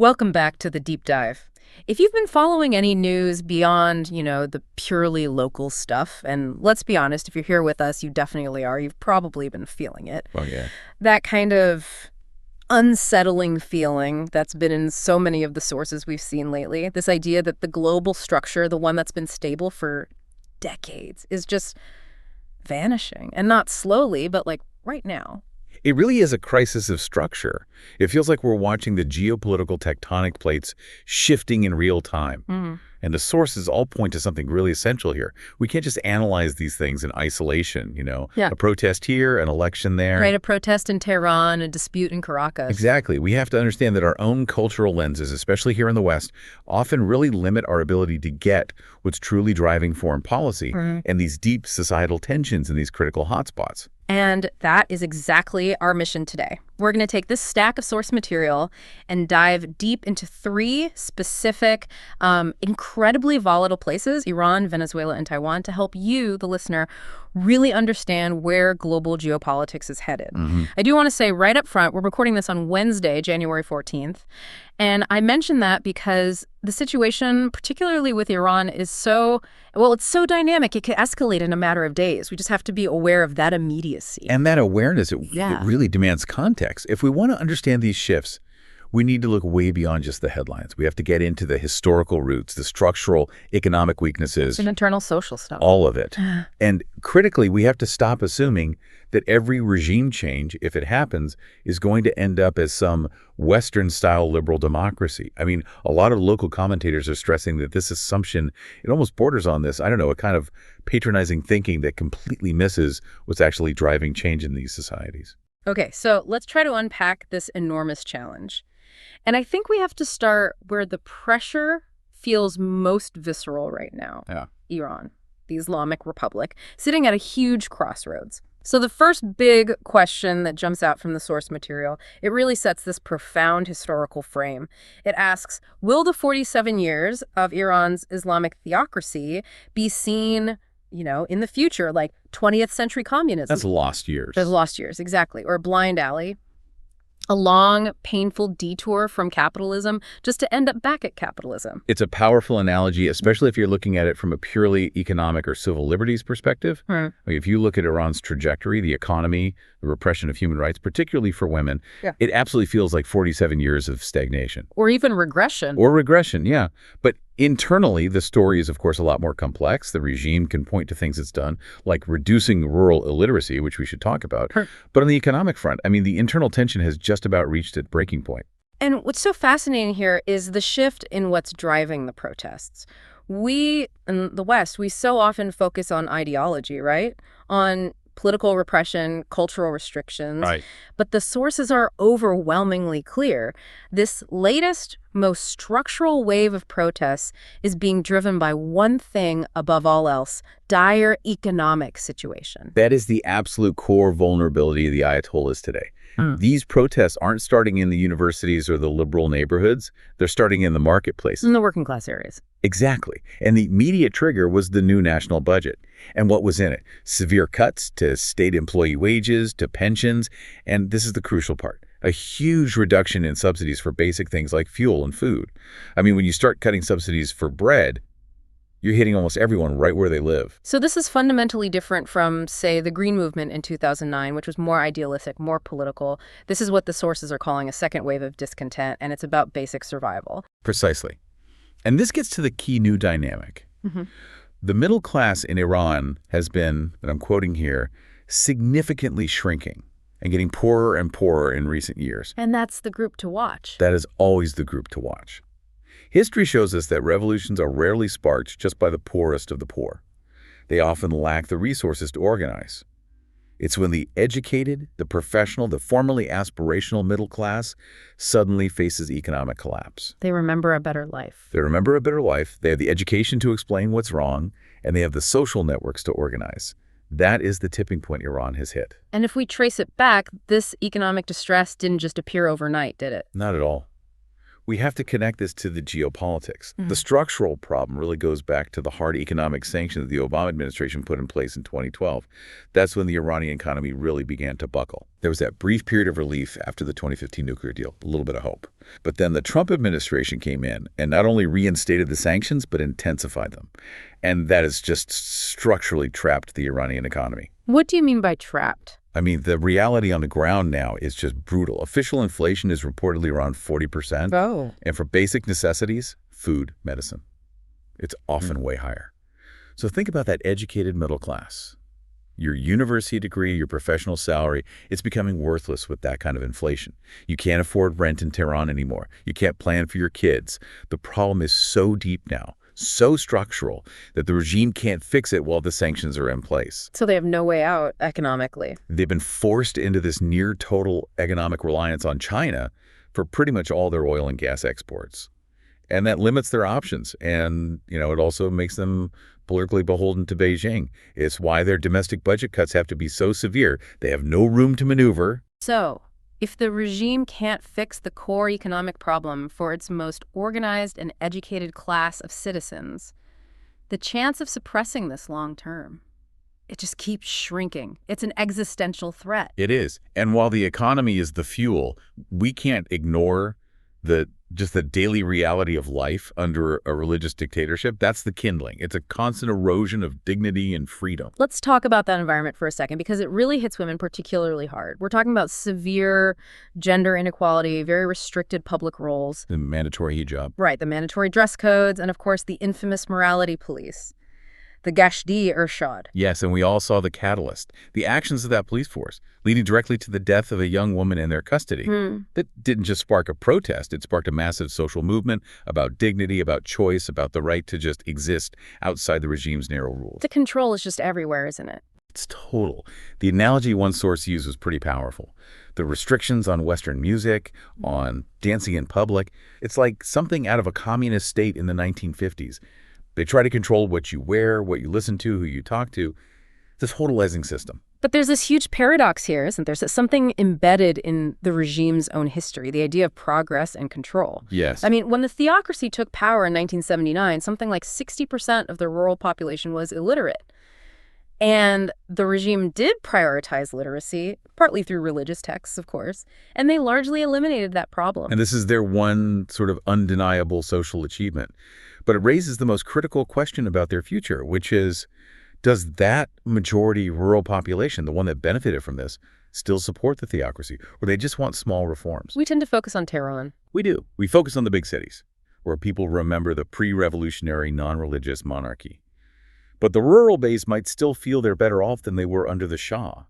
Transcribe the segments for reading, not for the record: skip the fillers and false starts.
Welcome back to the deep dive. If you've been following any news beyond, the purely local stuff, and let's be honest, if you're here with us, you definitely are. You've probably been feeling it. Oh, yeah. That kind of unsettling feeling that's been in so many of the sources we've seen lately. This idea that the global structure, the one that's been stable for decades, is just vanishing. And not slowly, but like right now. It really is a crisis of structure. It feels like we're watching the geopolitical tectonic plates shifting in real time. And the sources all point to something really essential here. We can't just analyze these things in isolation, Yeah. A protest here, an election there. Right, a protest in Tehran, a dispute in Caracas. Exactly. We have to understand that our own cultural lenses, especially here in the West, often really limit our ability to get what's truly driving foreign policy and these deep societal tensions in these critical hotspots. And that is exactly our mission today. We're going to take this stack of source material and dive deep into three specific, incredibly volatile places, Iran, Venezuela, and Taiwan, to help you, the listener, really understand where global geopolitics is headed. I do want to say right up front, we're recording this on Wednesday, January 14th. And I mention that because the situation, particularly with Iran, is it's so dynamic. It can escalate in a matter of days. We just have to be aware of that immediacy. And that awareness, it really demands context. If we want to understand these shifts, we need to look way beyond just the headlines. We have to get into the historical roots, the structural economic weaknesses. And internal social stuff. All of it. And critically, we have to stop assuming that every regime change, if it happens, is going to end up as some Western-style liberal democracy. I mean, a lot of local commentators are stressing that this assumption, it almost borders on this, a kind of patronizing thinking that completely misses what's actually driving change in these societies. Okay, so let's try to unpack this enormous challenge. And I think we have to start where the pressure feels most visceral right now. Yeah. Iran, the Islamic Republic, sitting at a huge crossroads. So the first big question that jumps out from the source material, it really sets this profound historical frame. It asks, will the 47 years of Iran's Islamic theocracy be seen, in the future, like 20th century communism? That's lost years. There's lost years, exactly. Or a blind alley. A long, painful detour from capitalism just to end up back at capitalism. It's a powerful analogy, especially if you're looking at it from a purely economic or civil liberties perspective. If you look at Iran's trajectory, the economy, the repression of human rights, particularly for women, it absolutely feels like 47 years of stagnation. Or even regression. Or regression, yeah. But internally, the story is, of course, a lot more complex. The regime can point to things it's done, like reducing rural illiteracy, which we should talk about. But on the economic front, the internal tension has just about reached its breaking point. And what's so fascinating here is the shift in what's driving the protests. We, in the West, we so often focus on ideology, right? On political repression, cultural restrictions. Right. But the sources are overwhelmingly clear. This latest, most structural wave of protests is being driven by one thing above all else: dire economic situation. That is the absolute core vulnerability of the Ayatollahs today. These protests aren't starting in the universities or the liberal neighborhoods. They're starting in the marketplace. In the working class areas. Exactly. And the immediate trigger was the new national budget. And what was in it? Severe cuts to state employee wages, to pensions, and this is the crucial part: a huge reduction in subsidies for basic things like fuel and food. When you start cutting subsidies for bread, you're hitting almost everyone right where they live. So this is fundamentally different from, say, the Green Movement in 2009, which was more idealistic, more political. This is what the sources are calling a second wave of discontent, and it's about basic survival. Precisely. And this gets to the key new dynamic. The middle class in Iran has been, and I'm quoting here, significantly shrinking and getting poorer and poorer in recent years. And that's the group to watch. That is always the group to watch. History shows us that revolutions are rarely sparked just by the poorest of the poor. They often lack the resources to organize. It's when the educated, the professional, the formerly aspirational middle class suddenly faces economic collapse. They remember a better life. They remember a better life, they have the education to explain what's wrong, and they have the social networks to organize. That is the tipping point Iran has hit. And if we trace it back, this economic distress didn't just appear overnight, did it? Not at all. We have to connect this to the geopolitics. The structural problem really goes back to the hard economic sanctions the Obama administration put in place in 2012. That's when the Iranian economy really began to buckle. There was that brief period of relief after the 2015 nuclear deal, a little bit of hope. But then the Trump administration came in and not only reinstated the sanctions, but intensified them. And that has just structurally trapped the Iranian economy. What do you mean by trapped? I mean, the reality on the ground now is just brutal. Official inflation is reportedly around 40%. Oh. And for basic necessities, food, medicine, it's often way higher. So think about that educated middle class. Your university degree, your professional salary, it's becoming worthless with that kind of inflation. You can't afford rent in Tehran anymore. You can't plan for your kids. The problem is so deep now, so structural, that the regime can't fix it while the sanctions are in place. So they have no way out economically. They've been forced into this near total economic reliance on China for pretty much all their oil and gas exports. And that limits their options. And, it also makes them politically beholden to Beijing. It's why their domestic budget cuts have to be so severe. They have no room to maneuver. So, if the regime can't fix the core economic problem for its most organized and educated class of citizens, the chance of suppressing this long term, it just keeps shrinking. It's an existential threat. It is. And while the economy is the fuel, we can't ignore the daily reality of life under a religious dictatorship. That's the kindling. It's a constant erosion of dignity and freedom. Let's talk about that environment for a second, because it really hits women particularly hard. We're talking about severe gender inequality, very restricted public roles. The mandatory hijab. Right, the mandatory dress codes, and of course the infamous morality police. The Gashdi Irshad. Yes, and we all saw the catalyst, the actions of that police force, leading directly to the death of a young woman in their custody. That didn't just spark a protest, it sparked a massive social movement about dignity, about choice, about the right to just exist outside the regime's narrow rules. The control is just everywhere, isn't it? It's total. The analogy one source used was pretty powerful. The restrictions on Western music, on dancing in public, it's like something out of a communist state in the 1950s. They try to control what you wear, what you listen to, who you talk to. It's a totalizing system. But there's this huge paradox here, isn't there? There's something embedded in the regime's own history, the idea of progress and control. Yes. I mean, when the theocracy took power in 1979, something like 60% of the rural population was illiterate. And the regime did prioritize literacy, partly through religious texts, of course, and they largely eliminated that problem. And this is their one sort of undeniable social achievement. But it raises the most critical question about their future, which is, does that majority rural population, the one that benefited from this, still support the theocracy, or they just want small reforms? We tend to focus on Tehran. We do. We focus on the big cities, where people remember the pre-revolutionary, non-religious monarchy. But the rural base might still feel they're better off than they were under the Shah.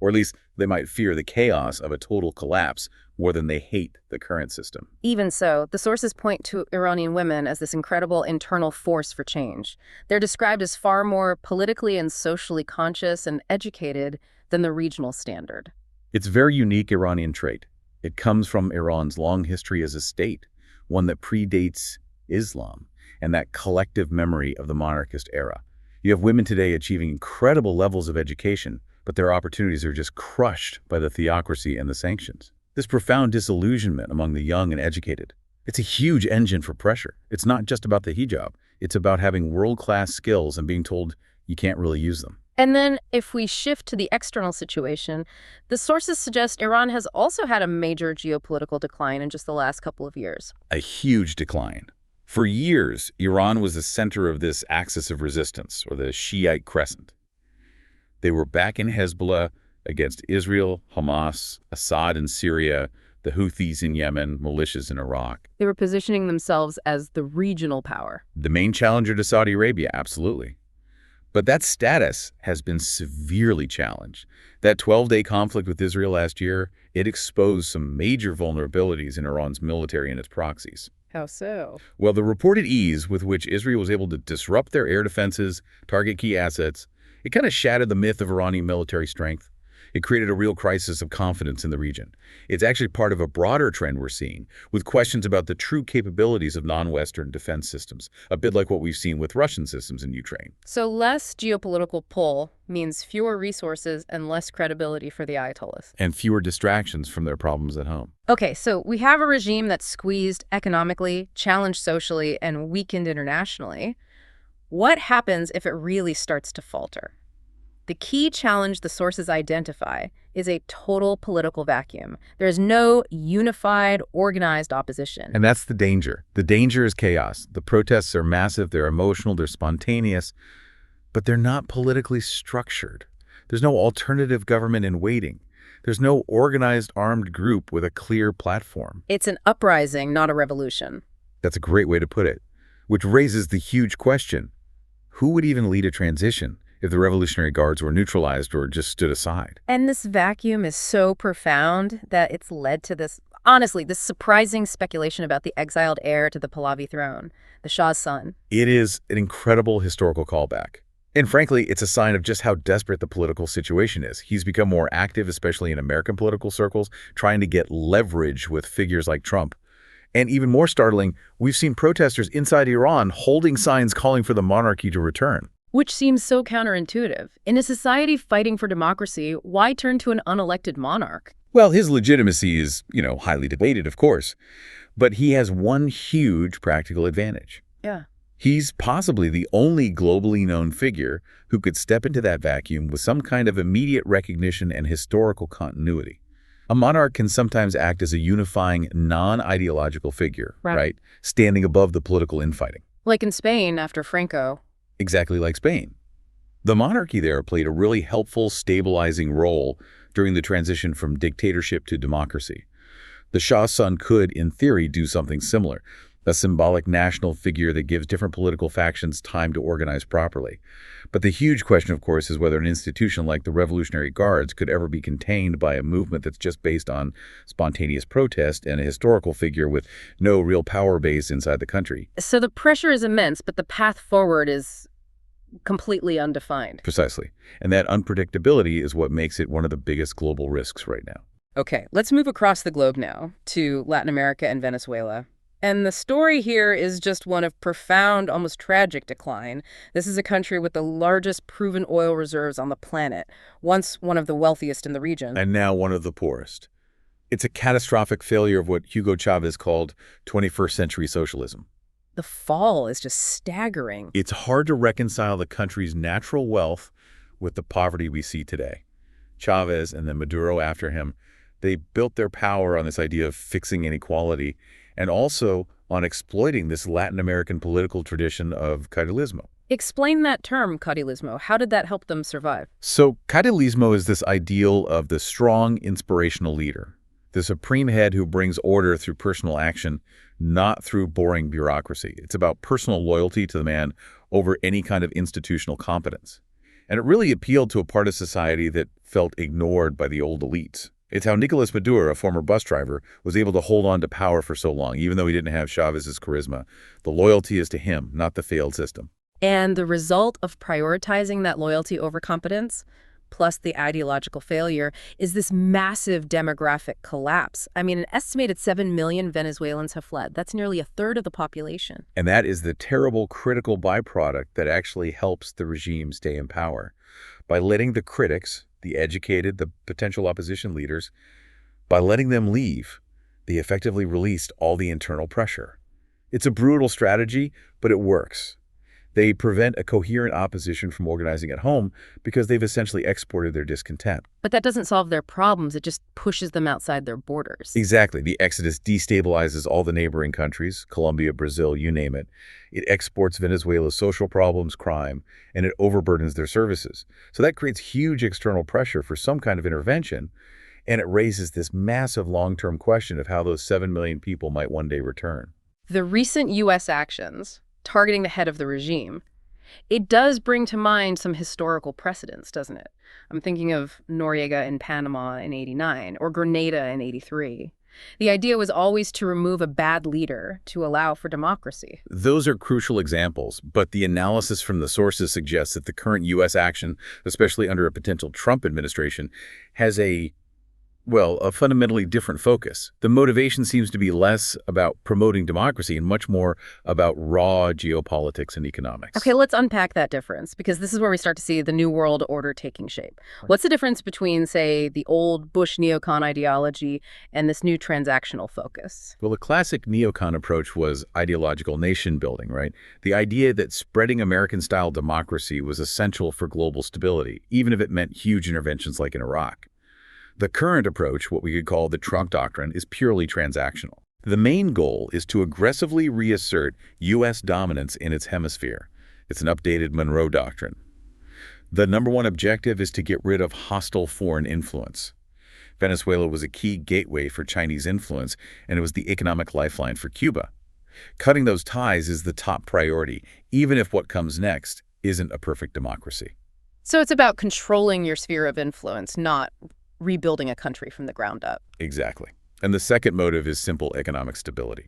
Or at least they might fear the chaos of a total collapse more than they hate the current system. Even so, the sources point to Iranian women as this incredible internal force for change. They're described as far more politically and socially conscious and educated than the regional standard. It's a very unique Iranian trait. It comes from Iran's long history as a state, one that predates Islam and that collective memory of the monarchist era. You have women today achieving incredible levels of education, but their opportunities are just crushed by the theocracy and the sanctions. This profound disillusionment among the young and educated, it's a huge engine for pressure. It's not just about the hijab. It's about having world-class skills and being told you can't really use them. And then if we shift to the external situation, the sources suggest Iran has also had a major geopolitical decline in just the last couple of years. A huge decline. For years, Iran was the center of this axis of resistance, or the Shiite crescent. They were backing Hezbollah against Israel, Hamas, Assad in Syria, the Houthis in Yemen, militias in Iraq. They were positioning themselves as the regional power. The main challenger to Saudi Arabia, absolutely. But that status has been severely challenged. That 12-day conflict with Israel last year, it exposed some major vulnerabilities in Iran's military and its proxies. How so? Well, the reported ease with which Israel was able to disrupt their air defenses, target key assets, it kind of shattered the myth of Iranian military strength. It created a real crisis of confidence in the region. It's actually part of a broader trend we're seeing, with questions about the true capabilities of non-Western defense systems, a bit like what we've seen with Russian systems in Ukraine. So less geopolitical pull means fewer resources and less credibility for the Ayatollahs. And fewer distractions from their problems at home. Okay, so we have a regime that's squeezed economically, challenged socially, and weakened internationally. What happens if it really starts to falter? The key challenge the sources identify is a total political vacuum. There is no unified, organized opposition. And that's the danger. The danger is chaos. The protests are massive, they're emotional, they're spontaneous, but they're not politically structured. There's no alternative government in waiting. There's no organized armed group with a clear platform. It's an uprising, not a revolution. That's a great way to put it, which raises the huge question: who would even lead a transition if the Revolutionary Guards were neutralized or just stood aside? And this vacuum is so profound that it's led to this, honestly, this surprising speculation about the exiled heir to the Pahlavi throne, the Shah's son. It is an incredible historical callback. And frankly, it's a sign of just how desperate the political situation is. He's become more active, especially in American political circles, trying to get leverage with figures like Trump. And even more startling, we've seen protesters inside Iran holding signs calling for the monarchy to return. Which seems so counterintuitive. In a society fighting for democracy, why turn to an unelected monarch? Well, his legitimacy is, highly debated, of course. But he has one huge practical advantage. Yeah. He's possibly the only globally known figure who could step into that vacuum with some kind of immediate recognition and historical continuity. A monarch can sometimes act as a unifying, non-ideological figure, right? Standing above the political infighting. Like in Spain after Franco. Exactly like Spain. The monarchy there played a really helpful, stabilizing role during the transition from dictatorship to democracy. The Shah's son could, in theory, do something similar. A symbolic national figure that gives different political factions time to organize properly. But the huge question, of course, is whether an institution like the Revolutionary Guards could ever be contained by a movement that's just based on spontaneous protest and a historical figure with no real power base inside the country. So the pressure is immense, but the path forward is completely undefined. Precisely. And that unpredictability is what makes it one of the biggest global risks right now. Okay, let's move across the globe now to Latin America and Venezuela. And the story here is just one of profound, almost tragic decline. This is a country with the largest proven oil reserves on the planet, once one of the wealthiest in the region. And now one of the poorest. It's a catastrophic failure of what Hugo Chavez called 21st century socialism. The fall is just staggering. It's hard to reconcile the country's natural wealth with the poverty we see today. Chavez and then Maduro after him, they built their power on this idea of fixing inequality and also on exploiting this Latin American political tradition of caudillismo. Explain that term, caudillismo. How did that help them survive? So caudillismo is this ideal of the strong, inspirational leader, the supreme head who brings order through personal action, not through boring bureaucracy. It's about personal loyalty to the man over any kind of institutional competence. And it really appealed to a part of society that felt ignored by the old elites. It's how Nicolas Maduro, a former bus driver, was able to hold on to power for so long, even though he didn't have Chavez's charisma. The loyalty is to him, not the failed system. And the result of prioritizing that loyalty over competence, plus the ideological failure, is this massive demographic collapse. I mean, an estimated 7 million Venezuelans have fled. That's nearly a third of the population. And that is the terrible, critical byproduct that actually helps the regime stay in power. By letting the critics, the educated, the potential opposition leaders, by letting them leave, they effectively released all the internal pressure. It's a brutal strategy, but it works. They prevent a coherent opposition from organizing at home because they've essentially exported their discontent. But that doesn't solve their problems. It just pushes them outside their borders. Exactly. The exodus destabilizes all the neighboring countries, Colombia, Brazil, you name it. It exports Venezuela's social problems, crime, and it overburdens their services. So that creates huge external pressure for some kind of intervention, and it raises this massive long-term question of how those 7 million people might one day return. The recent U.S. actions targeting the head of the regime, it does bring to mind some historical precedents, doesn't it? I'm thinking of Noriega in Panama in '89 or Grenada in '83. The idea was always to remove a bad leader to allow for democracy. Those are crucial examples, but the analysis from the sources suggests that the current U.S. action, especially under a potential Trump administration, has a fundamentally different focus. The motivation seems to be less about promoting democracy and much more about raw geopolitics and economics. Okay, let's unpack that difference, because this is where we start to see the New World Order taking shape. What's the difference between, say, the old Bush neocon ideology and this new transactional focus? Well, the classic neocon approach was ideological nation building, right? The idea that spreading American-style democracy was essential for global stability, even if it meant huge interventions like in Iraq. The current approach, what we could call the Trump doctrine, is purely transactional. The main goal is to aggressively reassert U.S. dominance in its hemisphere. It's an updated Monroe Doctrine. The number one objective is to get rid of hostile foreign influence. Venezuela was a key gateway for Chinese influence, and it was the economic lifeline for Cuba. Cutting those ties is the top priority, even if what comes next isn't a perfect democracy. So it's about controlling your sphere of influence, not rebuilding a country from the ground up. Exactly. And the second motive is simple economic stability.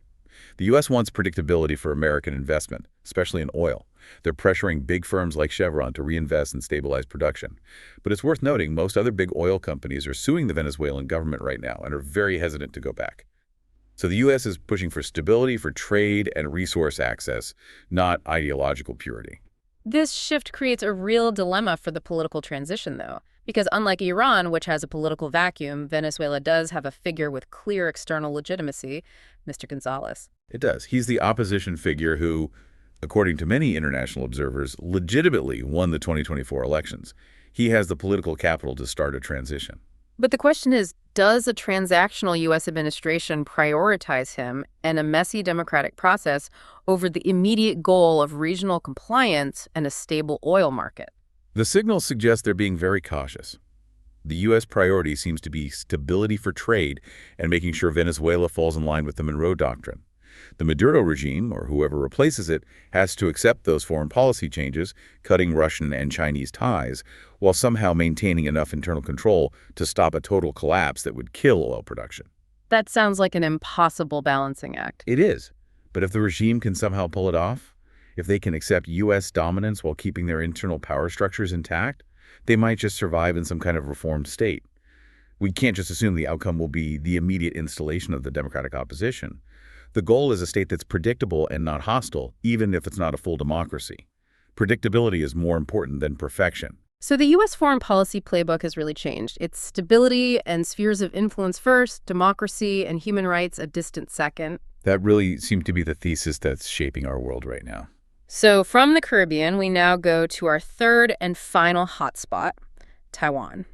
The U.S. wants predictability for American investment, especially in oil. They're pressuring big firms like Chevron to reinvest and stabilize production. But it's worth noting most other big oil companies are suing the Venezuelan government right now and are very hesitant to go back. So the U.S. is pushing for stability for trade and resource access, not ideological purity. This shift creates a real dilemma for the political transition, though, because unlike Iran, which has a political vacuum, Venezuela does have a figure with clear external legitimacy, Mr. Gonzalez. It does. He's the opposition figure who, according to many international observers, legitimately won the 2024 elections. He has the political capital to start a transition. But the question is, does a transactional U.S. administration prioritize him and a messy democratic process over the immediate goal of regional compliance and a stable oil market? The signals suggest they're being very cautious. The U.S. priority seems to be stability for trade and making sure Venezuela falls in line with the Monroe Doctrine. The Maduro regime, or whoever replaces it, has to accept those foreign policy changes, cutting Russian and Chinese ties, while somehow maintaining enough internal control to stop a total collapse that would kill oil production. That sounds like an impossible balancing act. It is. But if the regime can somehow pull it off, if they can accept U.S. dominance while keeping their internal power structures intact, they might just survive in some kind of reformed state. We can't just assume the outcome will be the immediate installation of the democratic opposition. The goal is a state that's predictable and not hostile, even if it's not a full democracy. Predictability is more important than perfection. So the U.S. foreign policy playbook has really changed. It's stability and spheres of influence first, democracy and human rights a distant second. That really seems to be the thesis that's shaping our world right now. So from the Caribbean, we now go to our third and final hotspot, Taiwan.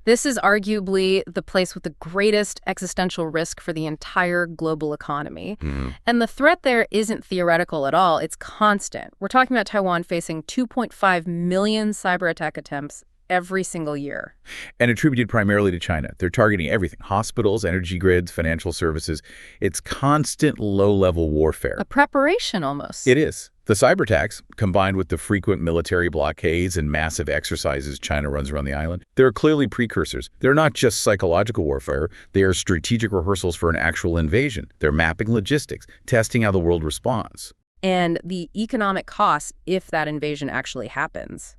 This is arguably the place with the greatest existential risk for the entire global economy. And the threat there isn't theoretical at all. It's constant. We're talking about Taiwan facing 2.5 million cyber attack attempts every single year. And attributed primarily to China. They're targeting everything: hospitals, energy grids, financial services. It's constant low-level warfare. A preparation almost. It is. The cyber attacks, combined with the frequent military blockades and massive exercises China runs around the island, they're clearly precursors. They're not just psychological warfare. They are strategic rehearsals for an actual invasion. They're mapping logistics, testing how the world responds. And the economic costs if that invasion actually happens.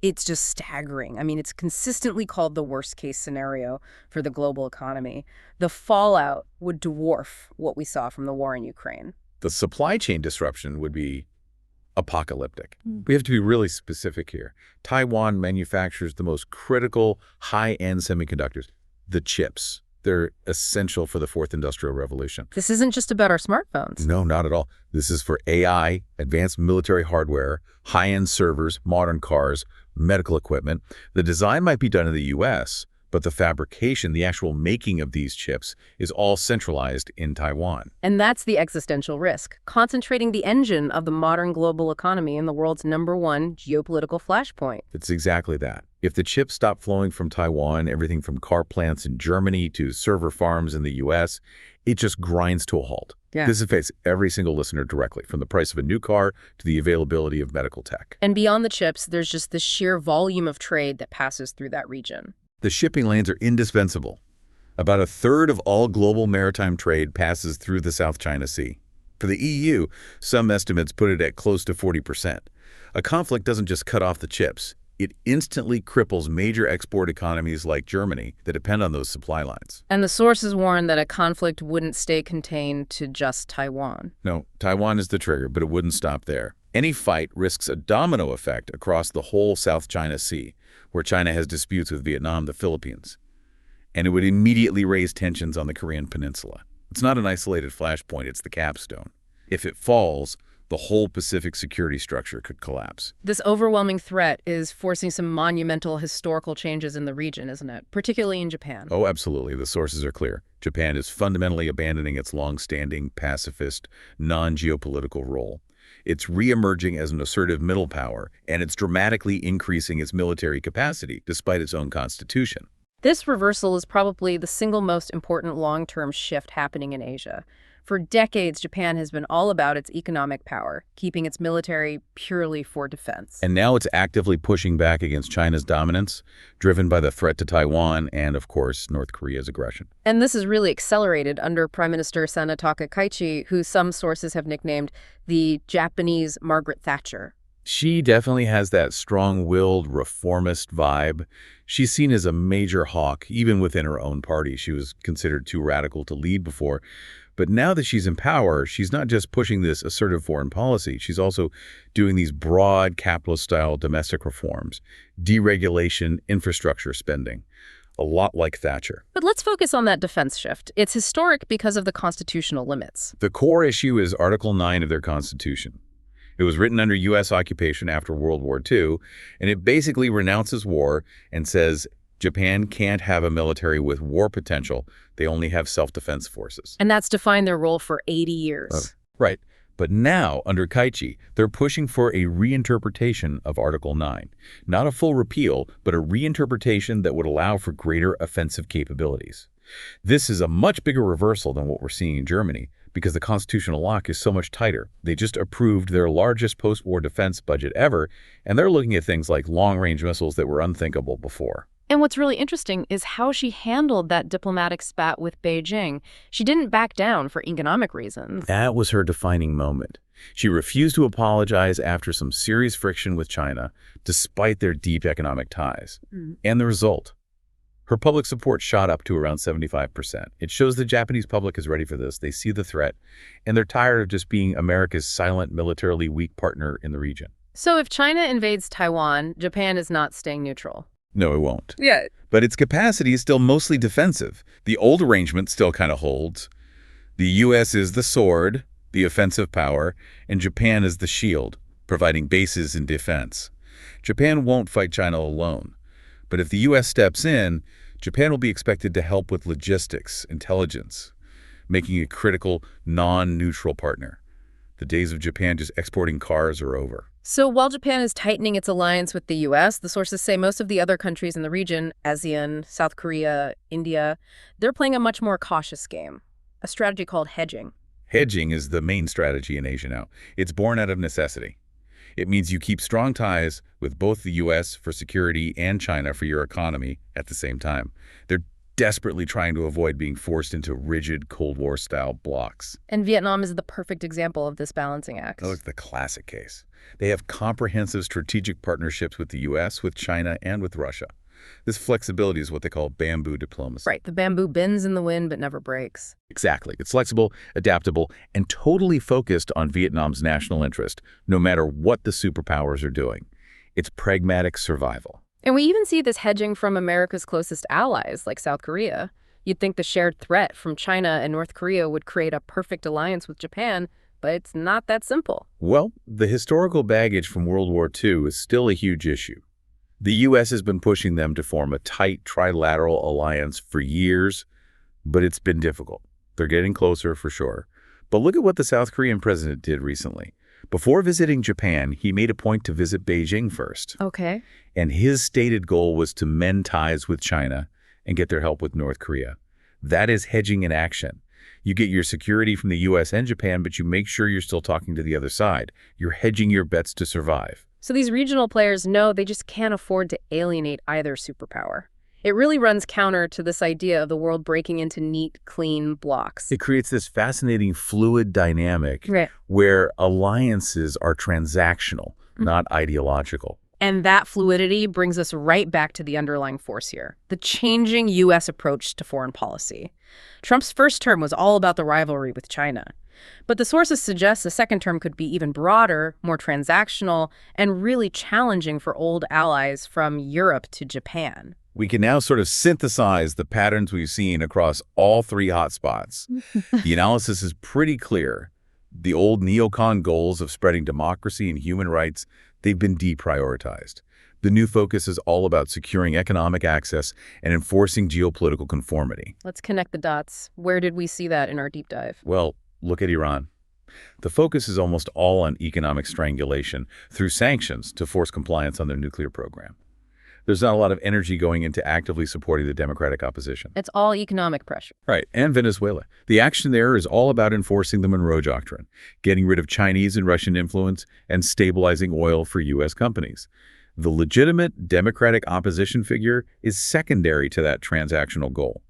It's just staggering. I mean, it's consistently called the worst-case scenario for the global economy. The fallout would dwarf what we saw from the war in Ukraine. The supply chain disruption would be apocalyptic. We have to be really specific here. Taiwan manufactures the most critical high-end semiconductors, the chips. They're essential for the fourth industrial revolution. This isn't just about our smartphones. No, not at all. This is for AI, advanced military hardware, high-end servers, modern cars, medical equipment. The design might be done in the U.S., but the fabrication, the actual making of these chips, is all centralized in Taiwan. And that's the existential risk, concentrating the engine of the modern global economy in the world's #1 geopolitical flashpoint. It's exactly that. If the chips stop flowing from Taiwan, everything from car plants in Germany to server farms in the U.S., it just grinds to a halt. Yeah. This affects every single listener directly, from the price of a new car to the availability of medical tech. And beyond the chips, there's just the sheer volume of trade that passes through that region. The shipping lanes are indispensable. About a third of all global maritime trade passes through the South China Sea. For the EU, some estimates put it at close to 40%. A conflict doesn't just cut off the chips. It instantly cripples major export economies like Germany that depend on those supply lines. And the sources warn that a conflict wouldn't stay contained to just Taiwan. No, Taiwan is the trigger, but it wouldn't stop there. Any fight risks a domino effect across the whole South China Sea, where China has disputes with Vietnam, the Philippines. And it would immediately raise tensions on the Korean peninsula. It's not an isolated flashpoint, it's the capstone. If it falls, the whole Pacific security structure could collapse. This overwhelming threat is forcing some monumental historical changes in the region, isn't it? Particularly in Japan. Oh, absolutely. The sources are clear. Japan is fundamentally abandoning its long-standing pacifist, non-geopolitical role. It's re-emerging as an assertive middle power, and it's dramatically increasing its military capacity, despite its own constitution. This reversal is probably the single most important long-term shift happening in Asia. For decades, Japan has been all about its economic power, keeping its military purely for defense. And now it's actively pushing back against China's dominance, driven by the threat to Taiwan and, of course, North Korea's aggression. And this is really accelerated under Prime Minister Sanetaka Kaichi, who some sources have nicknamed the Japanese Margaret Thatcher. She definitely has that strong-willed, reformist vibe. She's seen as a major hawk, even within her own party. She was considered too radical to lead before. But now that she's in power, she's not just pushing this assertive foreign policy. She's also doing these broad capitalist-style domestic reforms, deregulation, infrastructure spending, a lot like Thatcher. But let's focus on that defense shift. It's historic because of the constitutional limits. The core issue is Article 9 of their constitution. It was written under U.S. occupation after World War II, and it basically renounces war and says Japan can't have a military with war potential. They only have self-defense forces. And that's defined their role for 80 years. Right. But now, under Kaichi, they're pushing for a reinterpretation of Article 9. Not a full repeal, but a reinterpretation that would allow for greater offensive capabilities. This is a much bigger reversal than what we're seeing in Germany, because the constitutional lock is so much tighter. They just approved their largest post-war defense budget ever, and they're looking at things like long-range missiles that were unthinkable before. And what's really interesting is how she handled that diplomatic spat with Beijing. She didn't back down for economic reasons. That was her defining moment. She refused to apologize after some serious friction with China, despite their deep economic ties. And the result? Her public support shot up to around 75%. It shows the Japanese public is ready for this. They see the threat, and they're tired of just being America's silent, militarily weak partner in the region. So if China invades Taiwan, Japan is not staying neutral. No, it won't. Yeah. But its capacity is still mostly defensive. The old arrangement still kind of holds. The U.S. is the sword, the offensive power, and Japan is the shield, providing bases in defense. Japan won't fight China alone. But if the U.S. steps in, Japan will be expected to help with logistics, intelligence, making a critical, non-neutral partner. The days of Japan just exporting cars are over. So while Japan is tightening its alliance with the U.S., the sources say most of the other countries in the region, ASEAN, South Korea, India, they're playing a much more cautious game, a strategy called hedging. Hedging is the main strategy in Asia now. It's born out of necessity. It means you keep strong ties with both the U.S. for security and China for your economy at the same time. They're desperately trying to avoid being forced into rigid Cold War-style blocks. And Vietnam is the perfect example of this balancing act. Oh, it's the classic case. They have comprehensive strategic partnerships with the U.S., with China, and with Russia. This flexibility is what they call bamboo diplomacy. Right, the bamboo bends in the wind but never breaks. Exactly. It's flexible, adaptable, and totally focused on Vietnam's national interest, no matter what the superpowers are doing. It's pragmatic survival. And we even see this hedging from America's closest allies, like South Korea. You'd think the shared threat from China and North Korea would create a perfect alliance with Japan, but it's not that simple. Well, the historical baggage from World War II is still a huge issue. The U.S. has been pushing them to form a tight trilateral alliance for years, but it's been difficult. They're getting closer for sure. But look at what the South Korean president did recently. Before visiting Japan, he made a point to visit Beijing first. Okay. And his stated goal was to mend ties with China and get their help with North Korea. That is hedging in action. You get your security from the U.S. and Japan, but you make sure you're still talking to the other side. You're hedging your bets to survive. So these regional players know they just can't afford to alienate either superpower. It really runs counter to this idea of the world breaking into neat, clean blocks. It creates this fascinating fluid dynamic Right. where alliances are transactional, not ideological. And that fluidity brings us right back to the underlying force here, the changing U.S. approach to foreign policy. Trump's first term was all about the rivalry with China. But the sources suggest the second term could be even broader, more transactional, and really challenging for old allies from Europe to Japan. We can now sort of synthesize the patterns we've seen across all three hotspots. The analysis is pretty clear. The old neocon goals of spreading democracy and human rights, they've been deprioritized. The new focus is all about securing economic access and enforcing geopolitical conformity. Let's connect the dots. Where did we see that in our deep dive? Well, look at Iran. The focus is almost all on economic strangulation through sanctions to force compliance on their nuclear program. There's not a lot of energy going into actively supporting the democratic opposition. It's all economic pressure. Right, and Venezuela. The action there is all about enforcing the Monroe Doctrine, getting rid of Chinese and Russian influence, and stabilizing oil for U.S. companies. The legitimate democratic opposition figure is secondary to that transactional goal.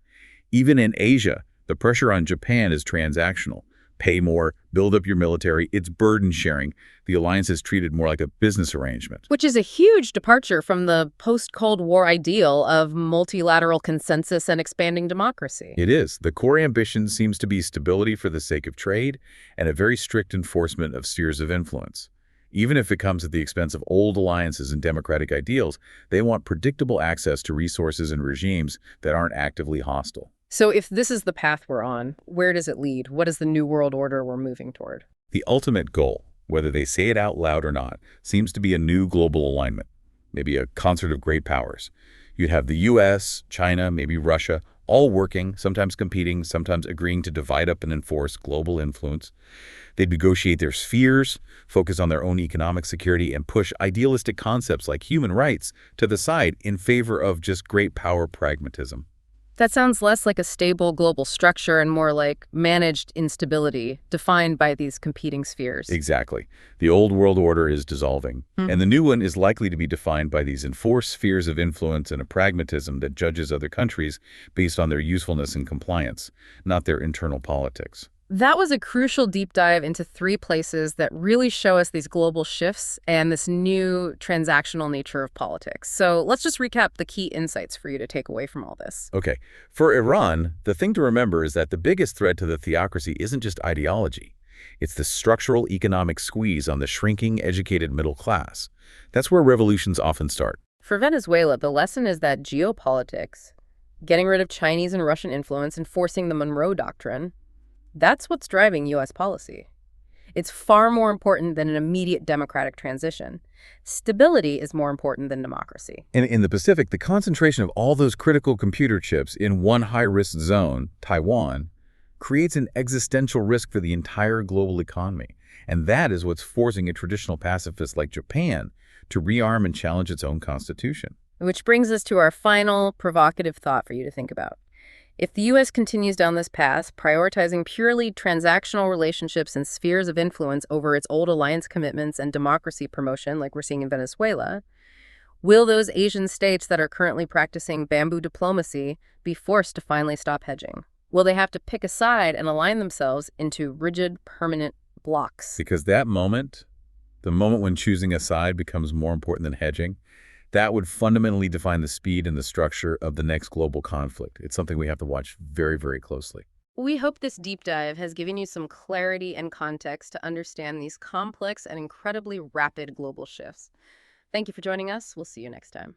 Even in Asia, the pressure on Japan is transactional. Pay more, build up your military, it's burden sharing. The alliance is treated more like a business arrangement. Which is a huge departure from the post-Cold War ideal of multilateral consensus and expanding democracy. It is. The core ambition seems to be stability for the sake of trade and a very strict enforcement of spheres of influence. Even if it comes at the expense of old alliances and democratic ideals, they want predictable access to resources and regimes that aren't actively hostile. So if this is the path we're on, where does it lead? What is the new world order we're moving toward? The ultimate goal, whether they say it out loud or not, seems to be a new global alignment, maybe a concert of great powers. You'd have the US, China, maybe Russia, all working, sometimes competing, sometimes agreeing to divide up and enforce global influence. They'd negotiate their spheres, focus on their own economic security, and push idealistic concepts like human rights to the side in favor of just great power pragmatism. That sounds less like a stable global structure and more like managed instability defined by these competing spheres. Exactly. The old world order is dissolving, and the new one is likely to be defined by these enforced spheres of influence and a pragmatism that judges other countries based on their usefulness and compliance, not their internal politics. That was a crucial deep dive into three places that really show us these global shifts and this new transactional nature of politics. So let's just recap the key insights for you to take away from all this. Okay, for Iran, the thing to remember is that the biggest threat to the theocracy isn't just ideology. It's the structural economic squeeze on the shrinking, educated middle class. That's where revolutions often start. For Venezuela, the lesson is that geopolitics, getting rid of Chinese and Russian influence, enforcing the Monroe Doctrine, that's what's driving U.S. policy. It's far more important than an immediate democratic transition. Stability is more important than democracy. And in the Pacific, the concentration of all those critical computer chips in one high-risk zone, Taiwan, creates an existential risk for the entire global economy. And that is what's forcing a traditional pacifist like Japan to rearm and challenge its own constitution. Which brings us to our final provocative thought for you to think about. If the U.S. continues down this path, prioritizing purely transactional relationships and spheres of influence over its old alliance commitments and democracy promotion, like we're seeing in Venezuela, will those Asian states that are currently practicing bamboo diplomacy be forced to finally stop hedging? Will they have to pick a side and align themselves into rigid, permanent blocks? Because that moment, the moment when choosing a side becomes more important than hedging, that would fundamentally define the speed and the structure of the next global conflict. It's something we have to watch very, very closely. We hope this deep dive has given you some clarity and context to understand these complex and incredibly rapid global shifts. Thank you for joining us. We'll see you next time.